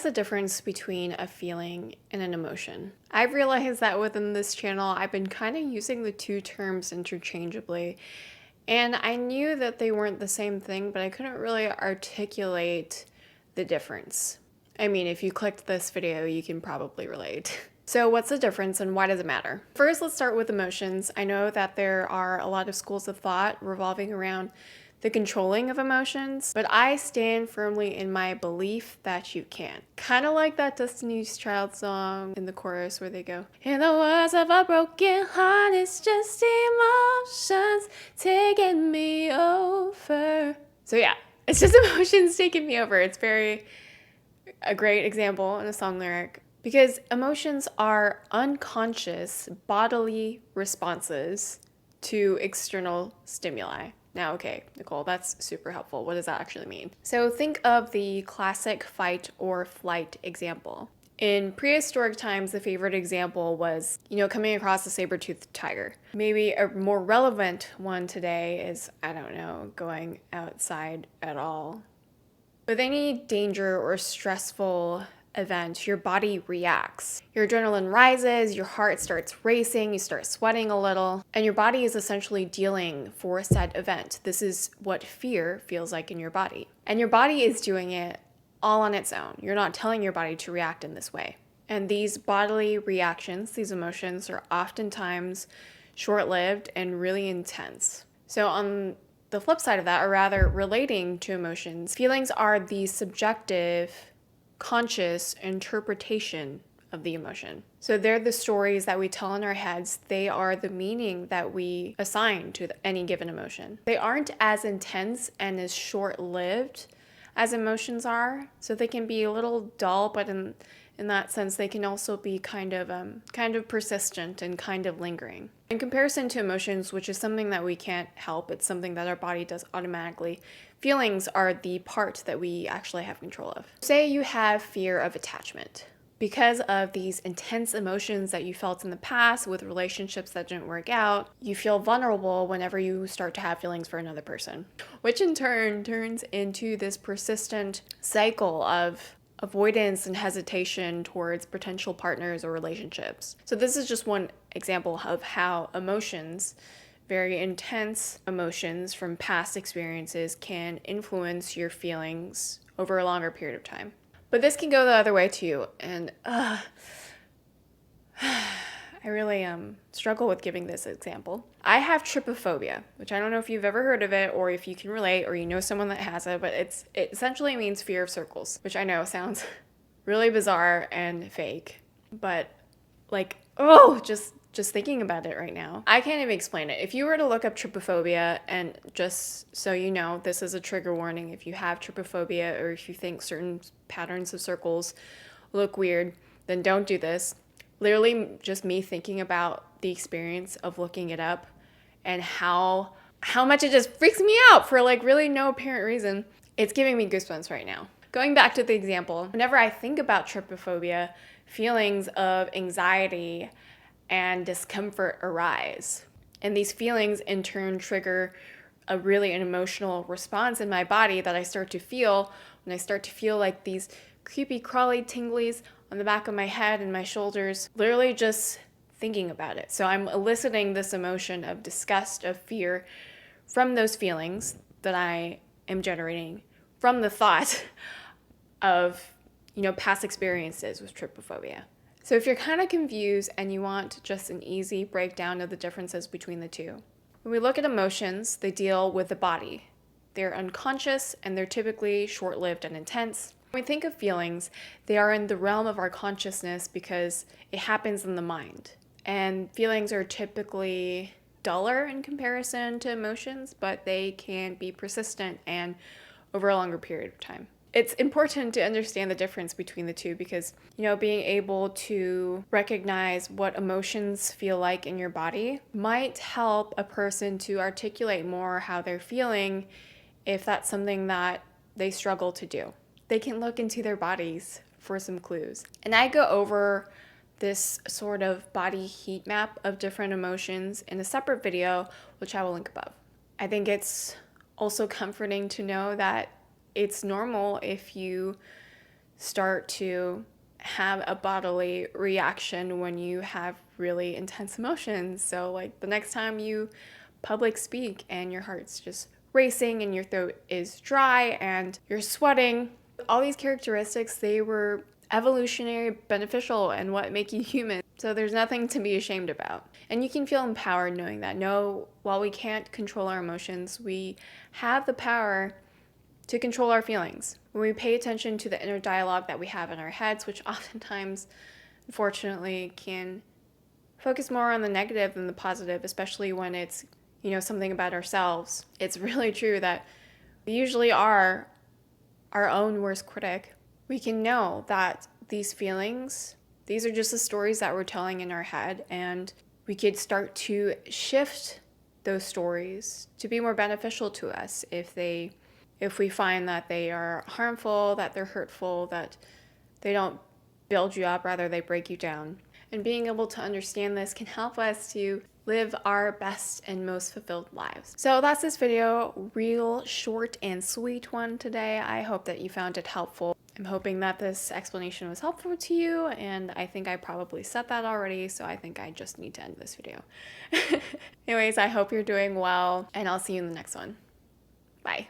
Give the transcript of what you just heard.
is the difference between a feeling and an emotion? I've realized that within this channel, I've been kind of using the two terms interchangeably, and I knew that they weren't the same thing, but I couldn't really articulate the difference. I mean, if you clicked this video, you can probably relate. So what's the difference and why does it matter? First, let's start with emotions. I know that there are a lot of schools of thought revolving around the controlling of emotions, but I stand firmly in my belief that you can. Kind of like that Destiny's Child song in the chorus where they go, "In the words of a broken heart, it's just emotions taking me over." So yeah, it's just emotions taking me over. It's a great example in a song lyric. Because emotions are unconscious bodily responses to external stimuli. Now, okay, Nicole, that's super helpful. What does that actually mean? So think of the classic fight or flight example. In prehistoric times, the favorite example was, coming across a saber-toothed tiger. Maybe a more relevant one today is, I don't know, going outside at all. With any danger or stressful event, your body reacts. Your adrenaline rises, your heart starts racing, you start sweating a little, and your body is essentially dealing for a said event. This is what fear feels like in your body. And your body is doing it all on its own. You're not telling your body to react in this way. And these bodily reactions, these emotions, are oftentimes short-lived and really intense. So on the flip side of that, or rather relating to emotions, feelings are the subjective, conscious interpretation of the emotion. So they're the stories that we tell in our heads. They are the meaning that we assign to any given emotion. They aren't as intense and as short-lived as emotions are. So they can be a little dull, but in that sense, they can also be kind of persistent and kind of lingering. In comparison to emotions, which is something that we can't help, it's something that our body does automatically, feelings are the part that we actually have control of. Say you have fear of attachment. Because of these intense emotions that you felt in the past with relationships that didn't work out, you feel vulnerable whenever you start to have feelings for another person, which in turn turns into this persistent cycle of avoidance and hesitation towards potential partners or relationships. So this is just one example of how emotions, very intense emotions from past experiences, can influence your feelings over a longer period of time. But this can go the other way too, and I really struggle with giving this example. I have trypophobia, which I don't know if you've ever heard of it or if you can relate or you know someone that has it, but it essentially means fear of circles, which I know sounds really bizarre and fake, but just thinking about it right now, I can't even explain it. If you were to look up trypophobia, and just so you know, this is a trigger warning. If you have trypophobia or if you think certain patterns of circles look weird, then don't do this. Literally just me thinking about the experience of looking it up and how much it just freaks me out for really no apparent reason. It's giving me goosebumps right now. Going back to the example, whenever I think about trypophobia, feelings of anxiety and discomfort arise. And these feelings in turn trigger an emotional response in my body that I start to feel when I start to feel like these creepy crawly tinglies on the back of my head and my shoulders, literally just thinking about it. So I'm eliciting this emotion of disgust, of fear from those feelings that I am generating from the thought of, past experiences with trypophobia. So if you're kind of confused and you want just an easy breakdown of the differences between the two, when we look at emotions, they deal with the body. They're unconscious and they're typically short-lived and intense. When we think of feelings, they are in the realm of our consciousness because it happens in the mind. And feelings are typically duller in comparison to emotions, but they can be persistent and over a longer period of time. It's important to understand the difference between the two because, being able to recognize what emotions feel like in your body might help a person to articulate more how they're feeling if that's something that they struggle to do. They can look into their bodies for some clues. And I go over this sort of body heat map of different emotions in a separate video, which I will link above. I think it's also comforting to know that it's normal if you start to have a bodily reaction when you have really intense emotions. So, like the next time you public speak and your heart's just racing and your throat is dry and you're sweating, all these characteristics, they were evolutionary beneficial and what make you human. So there's nothing to be ashamed about. And you can feel empowered knowing that. No, while we can't control our emotions, we have the power to control our feelings. When we pay attention to the inner dialogue that we have in our heads, which oftentimes, unfortunately, can focus more on the negative than the positive, especially when it's, something about ourselves. It's really true that we usually are our own worst critic. We can know that these feelings, these are just the stories that we're telling in our head, and we could start to shift those stories to be more beneficial to us if we find that they are harmful, that they're hurtful, that they don't build you up, rather they break you down. And being able to understand this can help us to live our best and most fulfilled lives. So that's this video, real short and sweet one today. I hope that you found it helpful. I'm hoping that this explanation was helpful to you, and I think I probably said that already, so I think I just need to end this video. Anyways, I hope you're doing well, and I'll see you in the next one. Bye.